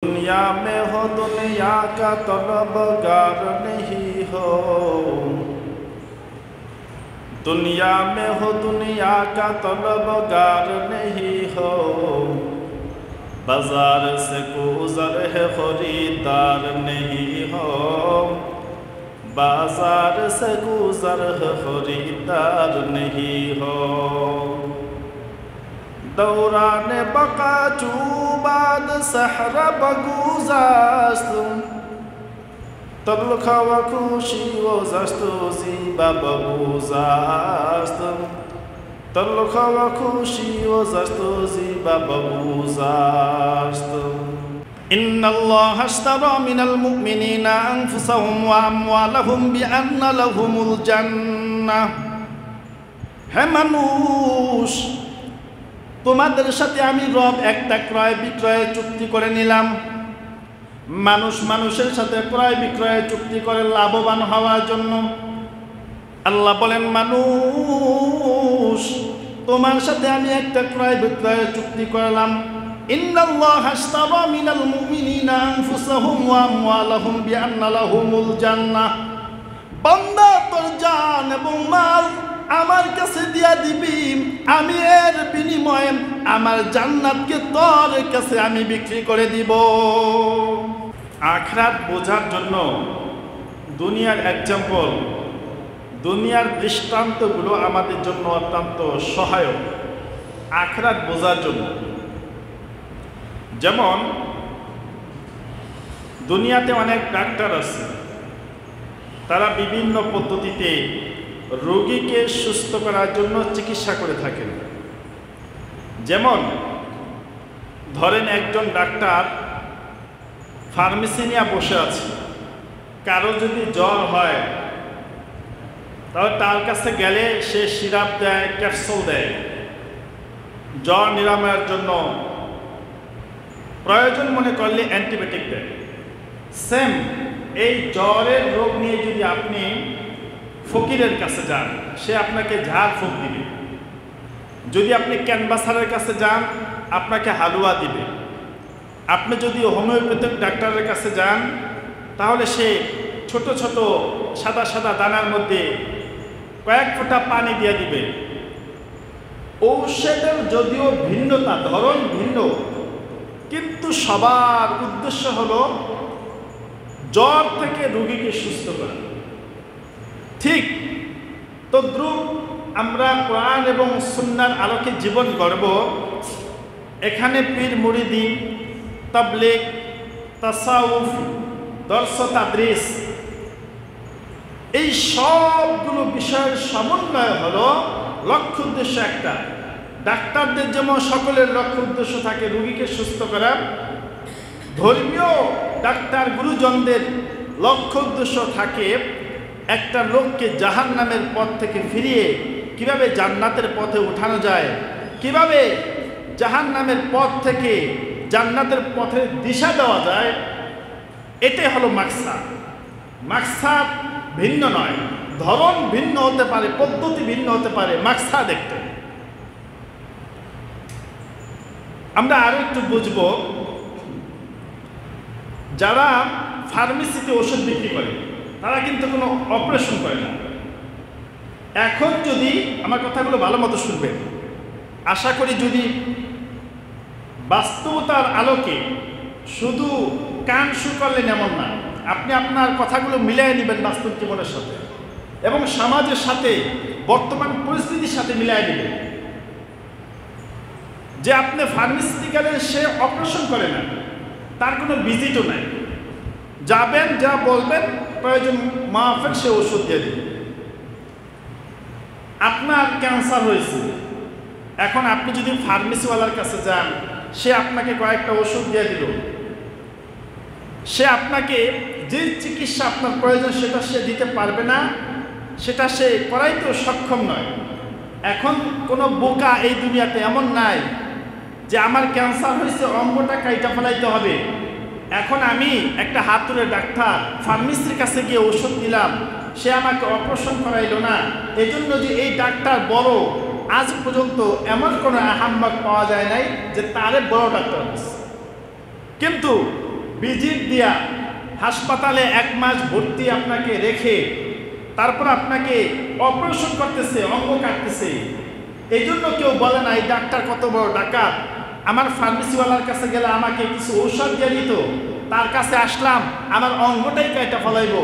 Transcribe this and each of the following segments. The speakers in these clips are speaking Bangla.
दुनिया में हो दुनिया का तलबगार नहीं हो, दुनिया में हो दुनिया का तलबगार नहीं हो, बाजार से गुजर है खरीदार नहीं हो, बाजार से गुजर है खरीदार नहीं हो। दौरान बका चूबाद सहरा बगुजास्त तलखा व खुशी व जस्तो जीबा बगुजास्त तलखा व खुशी व जस्तो जीबा बगुजास्त। इन्नल्लाह अश्तरा मिनल मुमिनीना अनफुसहुम व अमवालहुम बिअन्न लहुमुल जन्नाह। हे মানুষ, তোমাদের সাথে আমি রব একটা ক্রয় বিক্রয় চুক্তি করে নিলাম। মানুষ মানুষের সাথে ক্রয় বিক্রয় চুক্তি করে লাভবান হওয়ার জন্য। আল্লাহ বলেন, মানুষ তোমার সাথে আমি একটা ক্রয় বিক্রয় চুক্তি করলাম। ইন্নাল্লাহা আশতারা মিনাল মুমিনিনা আনফুসাহুম ওয়া আমওয়ালাহুম বিআন্না লাহুমুল জান্নাহ। বান্দা, তোর জান এবং মাল আমার কাছে দিয়া দিবি, আমি এর বিনিময়ে আমার জান্নাতকে তোর কাছে আমি বিক্রি করে দিব। আখিরাত বোঝার জন্য দুনিয়ার এক্সাম্পল, দুনিয়ার দৃষ্টান্তগুলো আমাদের জন্য অত্যন্ত সহায়ক আখিরাত বোঝার জন্য। যেমন দুনিয়াতে অনেক ডাক্তার আছে, তারা বিভিন্ন পদ্ধতিতে রোগীকে সুস্থ করার জন্য চিকিৎসা করে থাকেন। যেমন ধরেন একজন ডাক্তার ফার্মেসি নিয়ে বসে আছে, কারো যদি জ্বর হয় তাহলে তার কাছে গেলে সে সিরাপ দেয়, ক্যাপসুল দেয় জ্বর নিরাময়ের জন্য, প্রয়োজন মনে করলে অ্যান্টিবায়োটিক দেয়। সেম এই জ্বরের রোগ নিয়ে যদি আপনি ফকিরের কাছে যান, সে আপনাকে ঝাড় ফুঁক দিবে। যদি আপনি ক্যানভাসারের কাছে যান, আপনাকে হালুয়া দিবে। আপনি যদি হোমিওপ্যাথিক ডাক্তারের কাছে যান, তাহলে সে ছোট ছোট সাদা সাদা দানার মধ্যে কয়েক ফোঁটা পানি দিয়ে দিবে। ঔষধের যদিও ভিন্নতা, ধরন ভিন্ন, কিন্তু সবার উদ্দেশ্য হলো জ্বর থেকে রোগীকে সুস্থ করা। ঠিক তদ্রূপ আমরা কোরআন এবং সুন্নাহর আলোকে জীবন গড়ব। এখানে পীর মুরিদি, তাবলীগ, তাসাউফ, দর্স তাদরিস, এই সবগুলো বিষয়ের সমন্বয় হলো লক্ষ্য উদ্দেশ্য একটা। ডাক্তারদের যেমন সকলের লক্ষ্য উদ্দেশ্য থাকে রোগীকে সুস্থ করা, ধর্মীয় ডাক্তার গুরুজনদের লক্ষ্য উদ্দেশ্য থাকে একটা লোককে জাহান্নামের পথ থেকে ফিরিয়ে কিভাবে জান্নাতের পথে উঠানো যায়, কিভাবে জাহান্নামের পথ থেকে জান্নাতের পথে দিশা দেওয়া যায়। এটাই হলো মাকসাদ। মাকসাদ ভিন্ন নয়, ধরন ভিন্ন হতে পারে, পদ্ধতি ভিন্ন হতে পারে, মাকসাদ একটা। আমরা আরো একটু বুঝবো, যারা ফার্মেসিতে ওষুধ বিক্রি করে তারা কিন্তু কোনো অপারেশন করে না। এখন যদি আমার কথাগুলো ভালো মতো শুনবেন, আশা করি যদি বাস্তবতার আলোকে শুধু কান শুকালেন এমন না, আপনি আপনার কথাগুলো মিলিয়ে নেবেন বাস্তব জীবনের সাথে এবং সমাজের সাথে, বর্তমান পরিস্থিতির সাথে মিলিয়ে নেবেন। যে আপনি ফার্মেসিতে গেলে সে অপারেশন করে না, তার কোনো ভিজিটও নাই, যাবেন যা বলবেন প্রয়োজন মাফেক সে ওষুধ দিয়ে দিবে। আপনার ক্যান্সার হয়েছে, এখন আপনি যদি ফার্মেসিওয়ালার কাছে যান, সে আপনাকে কয়েকটা ওষুধ দিয়ে দিল, সে আপনাকে যে চিকিৎসা আপনার প্রয়োজন সেটা সে দিতে পারবে না, সেটা সে করাইতেও সক্ষম নয়। এখন কোনো বোকা এই দুনিয়াতে এমন নাই যে আমার ক্যান্সার হয়েছে অঙ্গটা কাইটা ফেলাইতে হবে। এখন আমি একটা হাতুড়ে ডাক্তার ফার্মেসির কাছে গিয়ে ওষুধ দিলাম, সে আমাকে অপারেশন করাইল না, এজন্য যে এই ডাক্তার বড়, আজ পর্যন্ত এমন কোনো আহাম্মক পাওয়া যায় নাই যে তারে বড় ডাক্তার হয়েছে। কিন্তু ভিজিট দিয়া হাসপাতালে 1 মাস ভর্তি আপনাকে রেখে তারপর আপনাকে অপারেশন করতেছে, অঙ্গ কাটতেছে। এই জন্য কেউ বলে না এই ডাক্তার কত বড় ডাকাত, আমার ফার্মেসিওয়ালার কাছে গেলে আমাকে কিছু ঔষধ দিয়ে দিত, তার কাছে আসলাম আমার অঙ্গটাই কেটে ফেলাইব,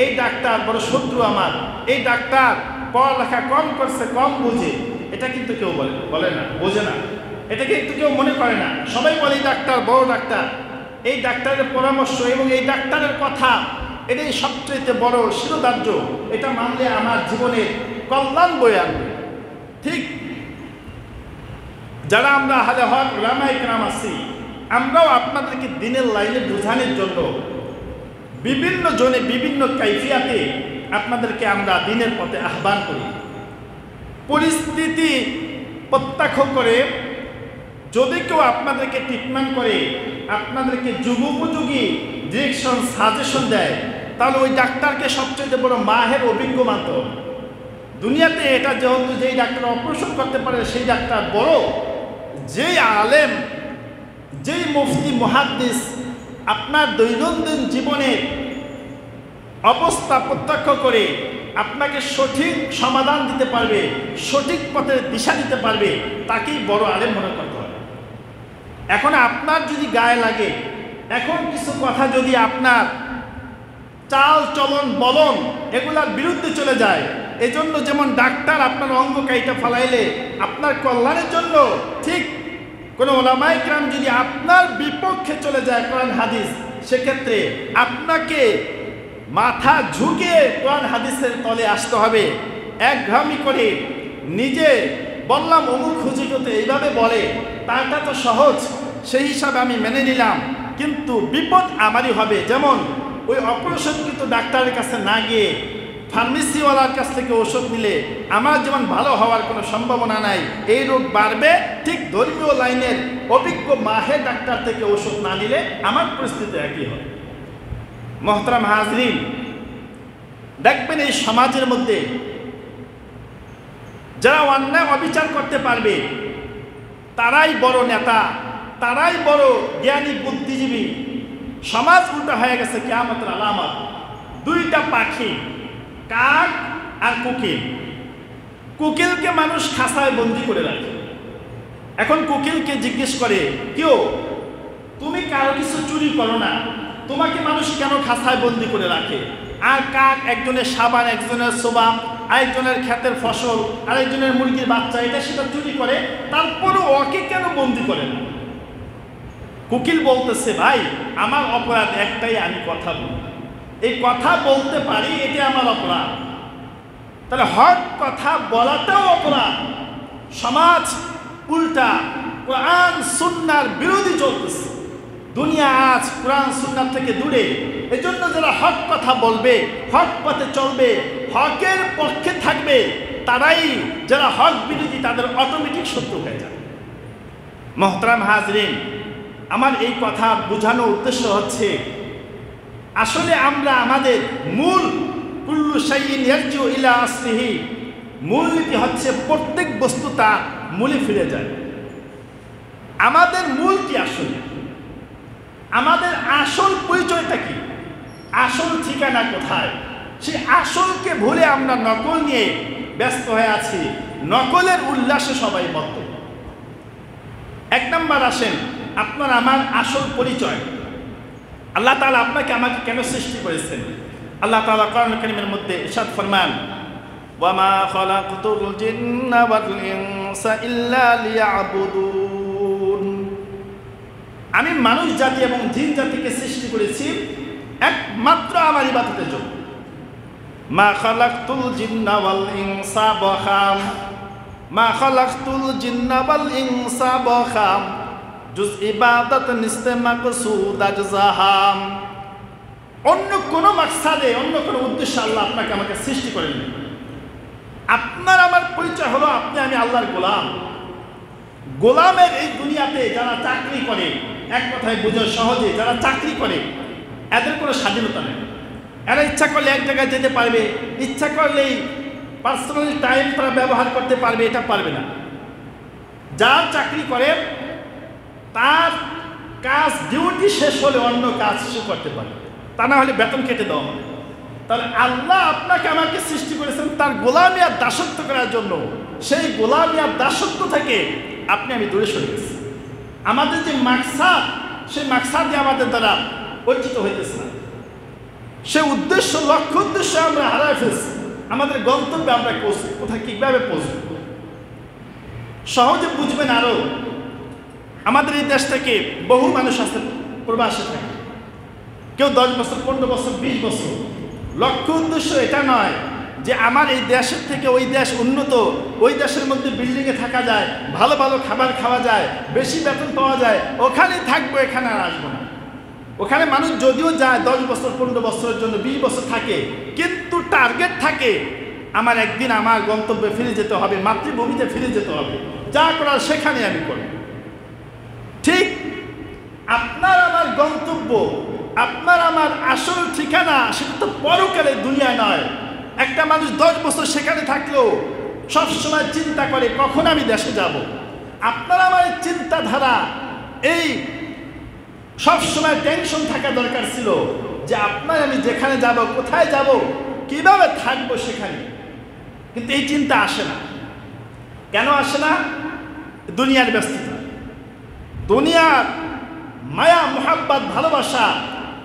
এই ডাক্তার বড় শত্রু আমার, এই ডাক্তার পড়ালেখা কম করছে, কম বোঝে। এটা কিন্তু কেউ বলে না, বোঝে না, এটা কিন্তু কেউ মনে করে না। সবাই বলে এই ডাক্তার বড় ডাক্তার, এই ডাক্তারের পরামর্শ এবং এই ডাক্তারের কথা এটাই সবচেয়ে বড় শিরোধার্য, এটা মানলে আমার জীবনের কল্যাণ বয়ে আনবে। ঠিক যারা আমরা আহলে হক উলামায়ে কেরাম আছি, আমরাও আপনাদেরকে দিনের লাইনে বোঝানোর জন্য বিভিন্ন জনে বিভিন্ন কাইফিয়াতে আপনাদেরকে আমরা দিনের পথে আহ্বান করি। পরিস্থিতি প্রত্যক্ষ করে যদি কেউ আপনাদেরকে ট্রিটমেন্ট করে, আপনাদেরকে যুগোপযোগী ডিরেকশন সাজেশন দেয়, তাহলে ওই ডাক্তারকে সবচেয়ে বড় মাহের অভিজ্ঞ মানতে হবে। দুনিয়াতে এটা যেহেতু যেই ডাক্তার অপারেশন করতে পারে সেই ডাক্তার বড়, যেই আলেম, যেই মুফতি মুহাদ্দিস আপনার দৈনন্দিন জীবনের অবস্থা প্রত্যক্ষ করে আপনাকে সঠিক সমাধান দিতে পারবে, সঠিক পথের দিশা দিতে পারবে, তাকেই বড় আলেম মনে করতে হবে। এখন আপনার যদি গায়ে লাগে, এখন কিছু কথা যদি আপনার চাল চলন বলন এগুলার বিরুদ্ধে চলে যায়, এজন্য যেমন ডাক্তার আপনার অঙ্গ কাইটা ফালাইলে আপনার কল্যাণের জন্য, ঠিক কোনো ওলামায়ে কেরাম যদি আপনার বিপক্ষে চলে যায় কোরআন হাদিস, সেক্ষেত্রে আপনাকে মাথা ঝুঁকে কোরআন হাদিসের তলে আসতে হবে। একঘামি করে নিজে বললাম অমুক হুজুরতে এইভাবে বলে, তাটা তো সহজ, সেই হিসাবে আমি মেনে নিলাম, কিন্তু বিপদ আমারই হবে। যেমন ওই অপারেশনকৃত ডাক্তারের কাছে না গিয়ে ফার্মেসিওয়ালার কাছ থেকে ওষুধ নিলে আমার যেমন ভালো হওয়ার কোনো সম্ভাবনা নাই, এই রোগ বাড়বে, ঠিক ধর্মীয় লাইনের অভিজ্ঞ মাহের ডাক্তার থেকে ওষুধ না নিলে আমার পরিস্থিতি একই হয়। মোহতারাম হাজরিন, দেখবেন এই সমাজের মধ্যে যারা অন্যায় অবিচার করতে পারবে তারাই বড় নেতা, তারাই বড় জ্ঞানী বুদ্ধিজীবী। সমাজ উল্টা হয়ে গেছে কিয়ামতের আলামত। দুইটা পাখি, কাক আর কোকিল। কোকিলকে মানুষ খাঁচায় বন্দি করে রাখে। এখন কোকিলকে জিজ্ঞেস করে, কেউ তুমি কারো কিছু চুরি করো না, তোমাকে মানুষ কেন খাঁচায় বন্দি করে রাখে? আর কাক একজনের সাবান, একজনের সোবাম, আরেকজনের ক্ষেতের ফসল, আরেকজনের মুরগির বাচ্চা, এটা সেটা চুরি করে, তারপরও ওকে কেন বন্দি করে না? কোকিল বলতেছে, ভাই আমার অপরাধ একটাই, আমি কথা বলি, এই কথা বলতে পারি, এটা আমার অপরাধ। তাহলে হক কথা বলাটাও অপরাধ। সমাজ উল্টা কোরআন সুন্নাহর বিরোধী চলতেছে। দুনিয়া আজ কোরআন সুন্নাহ থেকে দূরে। এজন্য যারা হক কথা বলবে, হক পথে চলবে, হকের পক্ষে থাকবে, তারাই, যারা হক বিরোধী তাদের অটোমেটিক শত্রু হয়ে যাবে। মোহতারাম হাজরিন, আমার এই কথা বোঝানোর উদ্দেশ্য হচ্ছে, আসলে আমরা আমাদের মূল কুল্লু শাইইন ইয়ারজিউ ইলা আসলিহি, মূলনীতি হচ্ছে প্রত্যেক বস্তু তার মূলে ফিরে যায়। আমাদের মূল কি? আসলে আমাদের আসল পরিচয়টা কি? আসল ঠিকানা কোথায়? সেই আসলকে ভুলে আমরা নকল নিয়ে ব্যস্ত হয়ে আছি। নকলের উল্লাসে সবাই মত্ত। 1 নাম্বার আসেন, আপনার আমার আসল পরিচয়। আল্লাহ তাআলা আপনাকে আমাকে কেন সৃষ্টি করেছেন? আল্লাহ তাআলা কোরআন কারীমের মধ্যে ইরশাদ ফরমান, ওয়া মা খালাকতুল জিন্না ওয়াল ইনসা ইল্লা লিয়াবুদুন। আমি মানুষ জাতি এবং জিন জাতিকে সৃষ্টি করেছি একমাত্র আমার ইবাদতের জন্য। মা খালাকতুল জিন্না ওয়াল ইনসা বখাম, মা খালাকতুল জিন্না ওয়াল ইনসা বখাম, জুজ ইবাদত নিস্তে মাকসুদ আজজাহাম। অন্য কোনো মাকসাদে, অন্য কোনো উদ্দেশ্যে আল্লাহ আপনাকে আমাকে সৃষ্টি করেননি। আপনার আমার পরিচয় হলো আপনি আমি আল্লাহর গোলাম। গোলামের এই দুনিয়াতে যারা চাকরি করে, এক কথায় বুঝে সহজে, যারা চাকরি করে এদের কোনো স্বাধীনতা নেই। এরা ইচ্ছা করলে এক জায়গায় যেতে পারবে, ইচ্ছা করলেই পার্সোনাল টাইম তারা ব্যবহার করতে পারবে, এটা পারবে না। যার চাকরি করে তার কাজ ডিউটি শেষ হলে অন্য কাজ সে করতে পারে, তা না হলে বেতন কেটে দেওয়া হবে। তাহলে আল্লাহ আপনাকে আমাকে সৃষ্টি করেছেন তার গোলামি আর দাসত্ব করার জন্য। সেই গোলামি আর দাসত্ব থেকে আপনি আমি দূরে সরে গেছি। আমাদের যে মাকসাদ, সেই মাকসাদ দিয়ে আমাদের দ্বারা অর্জিত হইতেছে না। সে উদ্দেশ্য, লক্ষ্য উদ্দেশ্য আমরা হারায় ফেলছি। আমাদের গন্তব্যে আমরা কোথায় কিভাবে পৌঁছব সহজে বুঝবেন। আরো আমাদের এই দেশ থেকে বহু মানুষ আছে প্রবাসে থাকে, কেউ 10 বছর, 15 বছর, 20 বছর। লক্ষ্য উদ্দেশ্য এটা নয় যে আমার এই দেশের থেকে ওই দেশ উন্নত, ওই দেশের মধ্যে বিল্ডিংয়ে থাকা যায়, ভালো ভালো খাবার খাওয়া যায়, বেশি বেতন পাওয়া যায়, ওখানেই থাকবো, এখানে আর আসবো না। ওখানে মানুষ যদিও যায় 10 বছর, 15 বছরের জন্য, 20 বছর থাকে, কিন্তু টার্গেট থাকে আমার একদিন আমার গন্তব্যে ফিরে যেতে হবে, মাতৃভূমিতে ফিরে যেতে হবে, যা করার সেখানে আমি করব। ঠিক আপনার আমার গন্তব্য, আপনার আমার আসল ঠিকানা সেটা তো পরকালে, দুনিয়া নয়। একটা মানুষ 10 বছর সেখানে থাকলেও সবসময় চিন্তা করে কখন আমি দেশে যাব। আপনার আমার চিন্তাধারা, এই সবসময় টেনশন থাকা দরকার ছিল যে আপনার আমি যেখানে যাব, কোথায় যাব, কিভাবে থাকবো সেখানে। কিন্তু এই চিন্তা আসে না। কেন আসে না? দুনিয়ার ব্যস্ততা, দুনিয়ার মায়া, মোহাব্বত, ভালোবাসা।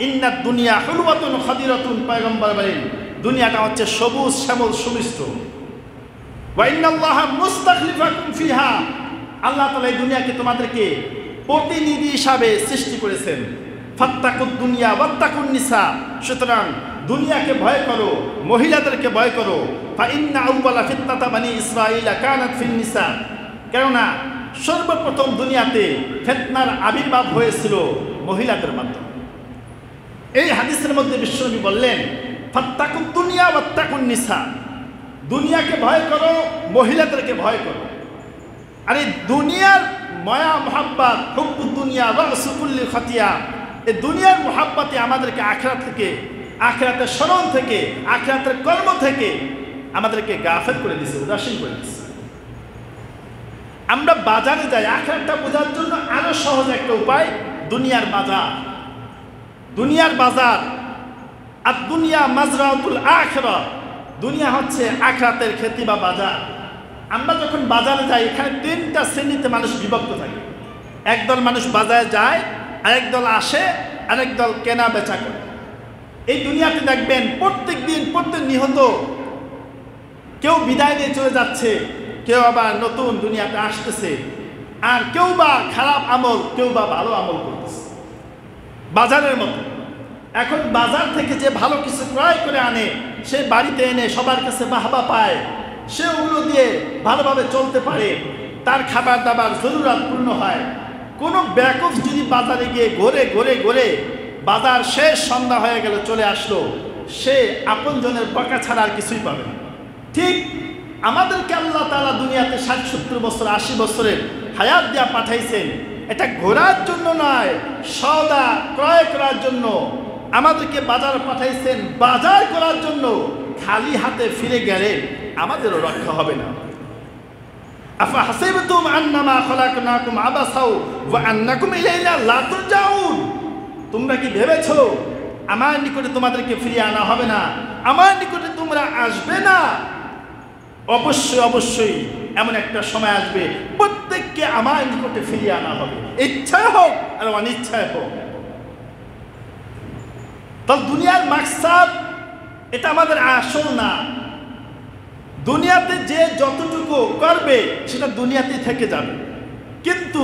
ইন্না দুনিয়া হুলওয়াতুন খাদিরাতুন, পয়গম্বর বলেন দুনিয়াটা হচ্ছে সবুজ শ্যামল সুমিষ্ট। ওয়া ইন্নাল্লাহা মুস্তাখলিফাকুম ফিহা, আল্লাহ তাআলা এই দুনিয়াকে তোমাদেরকে প্রতিনিধি হিসাবে সৃষ্টি করেছেন। ফাত্তাকুদ দুনিয়া ওয়াত্তাকুন নিসা, সুতরাং দুনিয়াকে ভয় করো, মহিলাদেরকে ভয় করো। ফা ইন্না আউওয়ালা ফিতনাতা বানি ইসরাঈলা কানাত ফিন নিসা, কেননা সর্বপ্রথম দুনিয়াতে ফিতনার আবির্ভাব হয়েছিল মহিলাদের মাধ্যমে। এই হাদিসের মধ্যে বিশ্বনবী বললেন ফাত্তাকুদ দুনিয়া ওয়াত্তাকুন নিসা, দুনিয়াকে ভয় করো, মহিলাদেরকে ভয় করো। আর এই দুনিয়ার মায়া মোহাব্বত, হুব্বুদ দুনিয়া রাসু কুল্লি খাতিয়া, এই দুনিয়ার মোহাব্বতে আমাদেরকে আখিরাত থেকে, আখিরাতের স্মরণ থেকে, আখিরাতের কর্ম থেকে আমাদেরকে গাফেল করে দিয়েছে, উদাসীন করে দিয়েছে। আমরা বাজারে যাই আখিরাতটা বোঝার জন্য, আরো সহজ একটা উপায় দুনিয়ার বাজার। দুনিয়ার বাজার আর দুনিয়া মাজরাতুল আখিরাহ, দুনিয়া হচ্ছে আখিরাতের খেতি বা বাজার। আমরা যখন বাজারে যাই, এখানে 3টা শ্রেণীতে মানুষ বিভক্ত থাকে। একদল মানুষ বাজারে যায়, আরেক দল আসে, আরেক দল কেনা বেচা করে। এই দুনিয়াতে দেখবেন প্রত্যেক দিন, প্রত্যেক নিহত কেউ বিদায় নিয়ে চলে যাচ্ছে, কেউ আবার নতুন দুনিয়াতে আসতেছে, আর কেউ বা খারাপ আমল, কেউ বা ভালো আমল করতেছে। বাজারের মতো এখন বাজার থেকে যে ভালো কিছু ক্রয় করে আনে, সে বাড়িতে এনে সবার কাছে বাহবা পায়, সে ওগুলো দিয়ে ভালোভাবে চলতে পারে, তার খাবার দাবার জরুরত পূর্ণ হয়। কোনো বেকুফ যদি বাজারে গিয়ে ঘুরে ঘুরে ঘুরে বাজার শেষ, সন্ধ্যা হয়ে গেল, চলে আসলো, সে আপনজনের বকা ছাড়া আর কিছুই পাবে না। ঠিক আমাদেরকে আল্লাহ তাআলা দুনিয়াতে 60-70 বছর, 80 বছরের হায়াত দিয়া পাঠাইছেন, এটা ঘোরার জন্য নয়, সওদা ক্রয় করার জন্য। আমাদেরকে বাজার পাঠাইছেন বাজার করার জন্য। খালি হাতে ফিরে গেলে আমাদেরও রক্ষা হবে না। আফা হাসিবতুম আন্নামা খলাকনাকুম আবাসাও ওয়া আন্নাকুম ইলাইনা লা তুরজাউন, তোমরা কি ভেবেছো আমার নিকটে তোমাদেরকে ফিরিয়ে আনা হবে না, আমার নিকটে তোমরা আসবে না? অবশ্যই অবশ্যই এমন একটা সময় আসবে প্রত্যেককে আমার নিকটে ফিরিয়ে আনা হবে, ইচ্ছায় হোক আর অনিচ্ছায় হোক। তাহলে দুনিয়ার মাকসাদ এটা আমাদের আসল না। দুনিয়াতে যে যতটুকু করবে সেটা দুনিয়াতেই থেকে যাবে, কিন্তু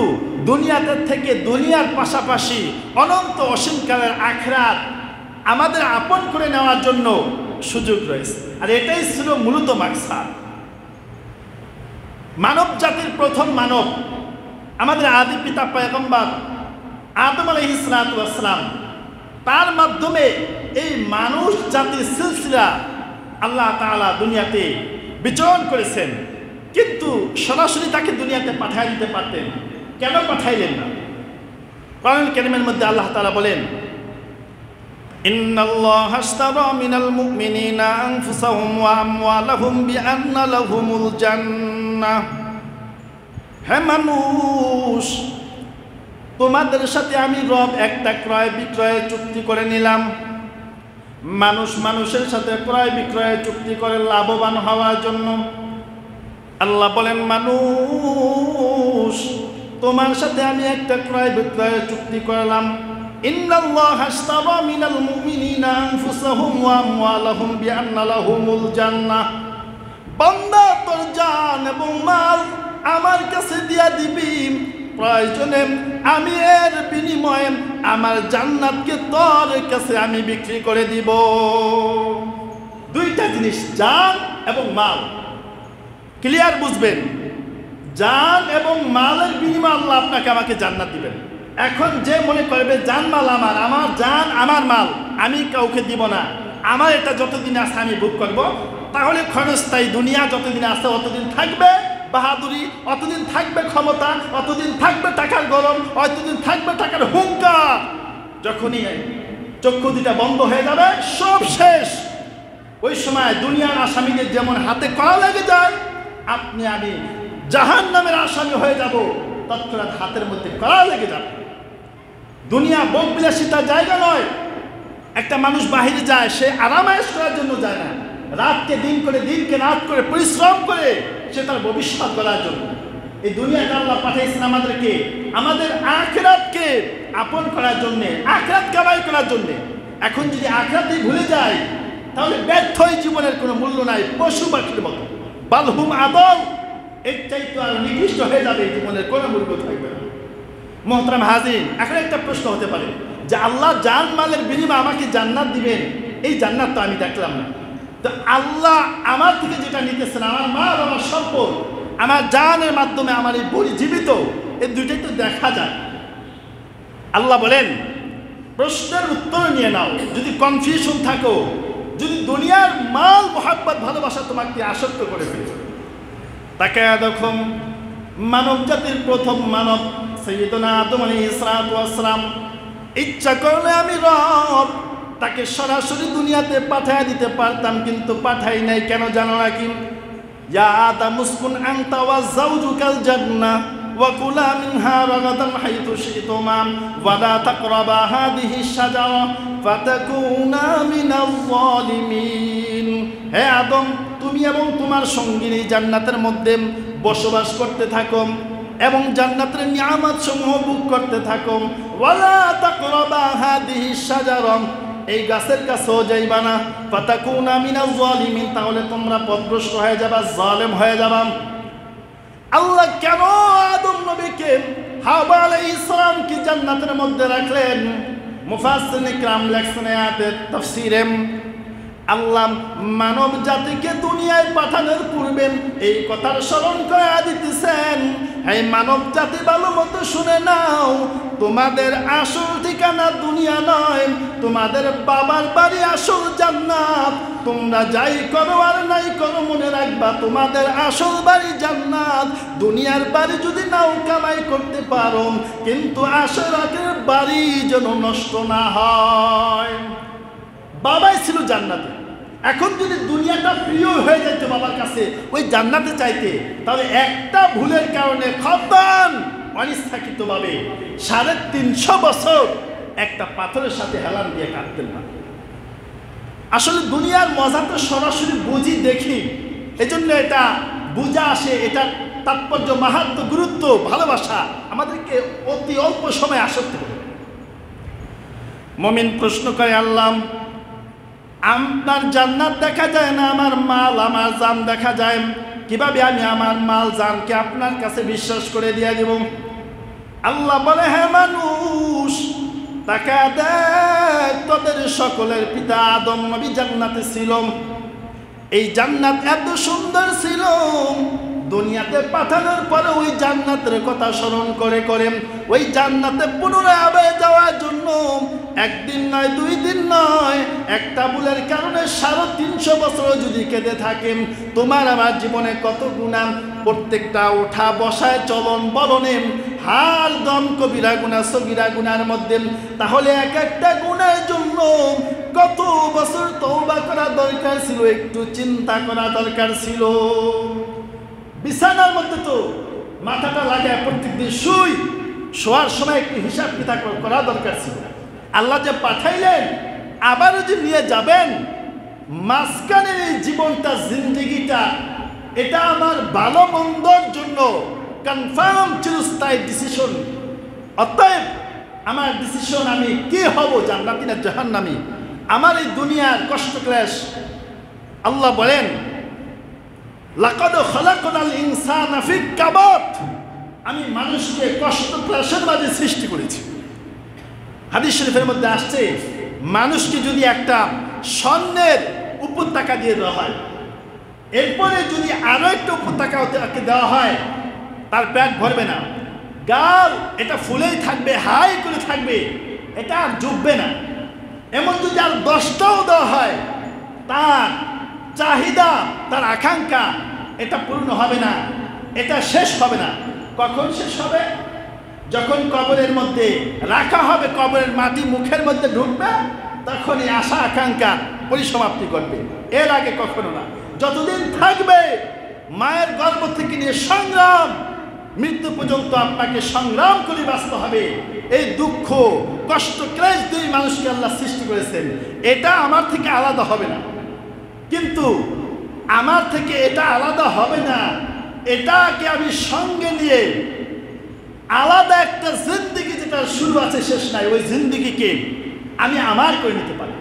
দুনিয়াতে থেকে দুনিয়ার পাশাপাশি অনন্ত অসীমকালের আখিরাত আমাদের আপন করে নেওয়ার জন্য সুযোগ রয়েছে। আর এটাই ছিল মূলত মাকসাদ। মানব জাতির প্রথম মানব আমাদের আদি পিতা পয়গম্বর আদম আলাইহিস সালাতু ওয়াস সালাম, তার মাধ্যমে এই মানুষ জাতির সিলসিলা আল্লাহ তাআলা দুনিয়াতে বিচরণ করেছেন, কিন্তু সরাসরি তাকে দুনিয়াতে পাঠিয়ে দিতে পারতেন। কেন পাঠাইলেন না? কোরআনুল কারীমের মধ্যে আল্লাহ তাআলা বলেন, ইন্নাল্লাহা আশতারা মিনাল মুমিনিনা আনফুসাহুম ওয়া আমওয়ালাহুম বিআন্না লাহুমুল জান্নাহ। হে মানুষ, তোমাদের সাথে আমি রব একটা ক্রয় বিক্রয়ের চুক্তি করে নিলাম। মানুষ মানুষের সাথে ক্রয় বিক্রয়ের চুক্তি করে লাভবান হওয়ার জন্য। আল্লাহ বলেন, মানুষ তোমার সাথে আমি একটা ক্রয় বিক্রয়ের চুক্তি করলাম। ইন্নাল্লাহা আশতারা মিনাল মুমিনিনা আনফুসাহুম ওয়া আমওয়ালাহুম বিআন্না লাহুমুল জান্নাহ। বান্দা তোর জান এবং মাল আমার কাছে দিয়া দিবি, প্রয়োজনে আমি এর বিনিময়ে আমার জান্নাতকে তোর কাছে আমি বিক্রি করে দিব। দুইটা জিনিস, জান এবং মাল। ক্লিয়ার বুঝবেন? জান এবং মালের বিনিময়ে আল্লাহ আপনাকে আমাকে জান্নাত দিবেন। এখন যে মনে করবে জান মাল আমার, আমার জান আমার মাল আমি কাউকে দিব না, আমার এটা যতদিন আছে আমি ভোগ করব, তাহলে ক্ষণস্থায়ী দুনিয়া যতদিন আছে অতদিন থাকবে বাহাদুরি, অতদিন থাকবে ক্ষমতা, অতদিন থাকবে টাকার গরম, অতদিন থাকবে টাকার হুঙ্কার। যখনই চক্ষু দুটা বন্ধ হয়ে যাবে সব শেষ। ওই সময় দুনিয়ার আসামিদের যেমন হাতে কড়া লেগে যায়, আপনি আমি জাহান্নামের আসামি হয়ে যাব, তৎক্ষণাৎ হাতের মধ্যে কড়া লেগে যাবে। দুনিয়া ভোগ বিলাসিতার জায়গা নয়। একটা মানুষ বাহিরে যায়, সে আরামায়েশ করার জন্য যায় না, রাতকে দিন করে দিনকে রাত করে পরিশ্রম করে সে তার ভবিষ্যৎ গড়ার জন্য। এই দুনিয়াটা আল্লাহ পাঠিয়েছেন আমাদেরকে আমাদের আখিরাতকে আপন করার জন্যে, আখিরাত কামাই করার জন্যে। এখন যদি আখিরাতই ভুলে যায় তাহলে ব্যর্থই জীবনের কোনো মূল্য নাই, পশু পাখির মতো। বালহুম আদল, এর চাইতে আরো নিকৃষ্ট হয়ে যাবে, জীবনের কোনো মূল্য থাকবে না। মোহতারাম হাজির, এখন একটা প্রশ্ন হতে পারে যে আল্লাহ জান মালের বিনিময়ে আমাকে জান্নাত দিবেন, এই জান্নাত তো আমি দেখলাম না। তো আল্লাহ আমার থেকে যেটা নিতেছেন, আমার মা আমার সম্পদ, আমার জানের মাধ্যমে আমার এই বড়ি জীবিত, এই দুইটাই তো দেখা যায়। আল্লাহ বলেন, প্রশ্নের উত্তর নিয়ে নাও। যদি কনফিউশন থাকো, যদি দুনিয়ার মাল মোহাব্বত ভালোবাসা তোমাকে আসক্ত করে ফেলেছে, তাকে দেখো মানব জাতির প্রথম মানব সাইয়্যিদুনা আদম আলাইহিস সালাতু ওয়াস সালাম, ইচ্ছা করলে আমি রব তাকে সরাসরি দুনিয়াতে পাঠিয়ে দিতে পারতাম, কিন্তু পাঠাই নাই। কেন জানো নাকি? ইয়া আদম উসকুন আনতা ওয়া যাওজুকাল জান্নাহ ওয়া কুলা মিনহা রাগাদান হাইতু শিতুমা ওয়া লা তাকরাবা হাদিহি শাজারা ফাতাকুনা মিনাল যালিমিন। হে আদম, তুমি এবং তোমার সঙ্গিনী জান্নাতের মধ্যে বসবাস করতে থাকো এবং জান্নাতের নিয়ামত সমূহ ভোগ করতে থাকো। ওয়া লা তাকরাবা হাদিহি শাজারা, এই গাছের কাছেও যাইবা না। ফাতাকুনা মিনাল যালিমিন, তাহলে তোমরা পথভ্রষ্ট হয়ে যাবা, জালেম হয়ে যাবা। আল্লাহ কেন আদম নবীকে হাওয়া আলাইহিস সালাম কি জান্নাতের মধ্যে রাখলেন? মুফাসসিরিন কিরাম লেখছেন আয়াতের তাফসীরে, আল্লাহ মানব জাতিকে দুনিয়ায় পাঠানোর পূর্বে এই কথার স্মরণ করে দিতেছেন, হে মানব জাতি ভালো মতো শুনে নাও, তোমাদের আসল ঠিকানা দুনিয়া নয়, তোমাদের বাবার বাড়ি আসল জান্নাত। তোমরা যাই করো আর নাই করো, মনে রাখবা তোমাদের আসল বাড়ি জান্নাত। দুনিয়ার বাড়ি যদি নাও কামাই করতে পারো, কিন্তু আখিরাতের বাড়ি যেন নষ্ট না হয়। বাবাই ছিল জান্নাতে, এখন যদি দুনিয়াটা প্রিয় হয়ে যেত বাবার কাছে ওই জান্নাতে চাইতে, তাহলে একটা ভুলের কারণে খতম অনিচ্ছাকৃতভাবে 350 বছর একটা পাথরের সাথে হেলান দিয়ে কাটতেন না। আসলে দুনিয়ার মজা তো সরাসরি বুঝি দেখি, এজন্য এটা বুঝা আসে, এটা তাৎপর্য মাহাত্ম্য গুরুত্ব ভালোবাসা আমাদেরকে অতি অল্প সময় আসক্ত করে। মুমিন প্রশ্ন করে, আল্লাহ আপনার জান্নাত দেখা যায় না, আমার মাল আমার জান দেখা যায়, কিভাবে আমি আমার মাল জানকে আপনার কাছে বিশ্বাস করে দিয়ে দেব? আল্লাহ বলে, হে মানুষ, তাকা দেখ, তোদের সকলের পিতা আদম নবী জান্নাতে ছিল। এই জান্নাত এত সুন্দর ছিল, দুনিয়াতে পাঠানোর পরে ওই জান্নাতের কথা স্মরণ করে করে ওই জান্নাতে পুনরায় আবার যাওয়ার জন্য একদিন নয়, 2 দিন নয়, একটা ভুলের কারণে 350 বছর যদি কেঁদে থাকেন, তোমার আমার জীবনে কত গুনাহ, প্রত্যেকটা ওঠা বসায় চলন বলনে হার দম কবিরা গুনাহ সগীরা গুনার মধ্যে, তাহলে এক একটা গুনাহের জন্য কত বছর তওবা করা দরকার ছিল, একটু চিন্তা করা দরকার ছিল। বিছানার মধ্যে তো মাথাটা লাগায় প্রত্যেকদিন শুই, শোয়ার সময় একটু হিসাব কিতাব করা দরকার ছিল। আল্লাহ যে পাঠাইলেন আবারও যে নিয়ে যাবেন, মাঝখানের এই জীবনটা, জিন্দেগিটা, এটা আমার ভালো মন্দর জন্য কনফার্ম চিরস্থায়ী ডিসিশন। অতএব আমার ডিসিশন, আমি কি হব, জান্নাতি না জাহান্নামী। আমার এই দুনিয়ার কষ্ট ক্লেশ, আল্লাহ বলেন লাকাদ খালাকনাল ইনসানা ফি কাবাদ, আমি মানুষকে কষ্ট ক্লেশের মাঝে সৃষ্টি করেছি। হাদিস শরীফের মধ্যে আসছে, মানুষকে যদি একটা স্বর্ণের উপত্যকা দিয়ে দেওয়া হয়, এরপরে যদি আরো একটা উপত্যকা ওকে দেওয়া হয়, তার পেট ভরবে না, গাল এটা ফুলেই থাকবে, হাই করে থাকবে, এটা আর জুববে না। এমন যদি আর 10টাও দেওয়া হয়, তার চাহিদা, তার আকাঙ্ক্ষা এটা পূর্ণ হবে না, এটা শেষ হবে না। কখন শেষ হবে? যখন কবরের মধ্যে রাখা হবে, কবরের মাটি মুখের মধ্যে ঢুকবে, তখন এই আশা আকাঙ্ক্ষা পরিসমাপ্তি করবে, এর আগে কখনো না। যতদিন থাকবে মায়ের গর্ভ থেকে নিয়ে সংগ্রাম, মৃত্যু পর্যন্ত আপনাকে সংগ্রাম করে বাঁচতে হবে। এই দুঃখ কষ্ট ক্লেশ দিয়ে মানুষকে আল্লাহ সৃষ্টি করেছেন, এটা আমার থেকে আলাদা হবে না। কিন্তু আমার থেকে এটা আলাদা হবে না, এটাকে আমি সঙ্গে নিয়ে আলাদা একটা জিন্দেগি, যেটা শুরু আছে শেষ নাই, ওই জিন্দেগিকে আমি আমার করে নিতে পারি।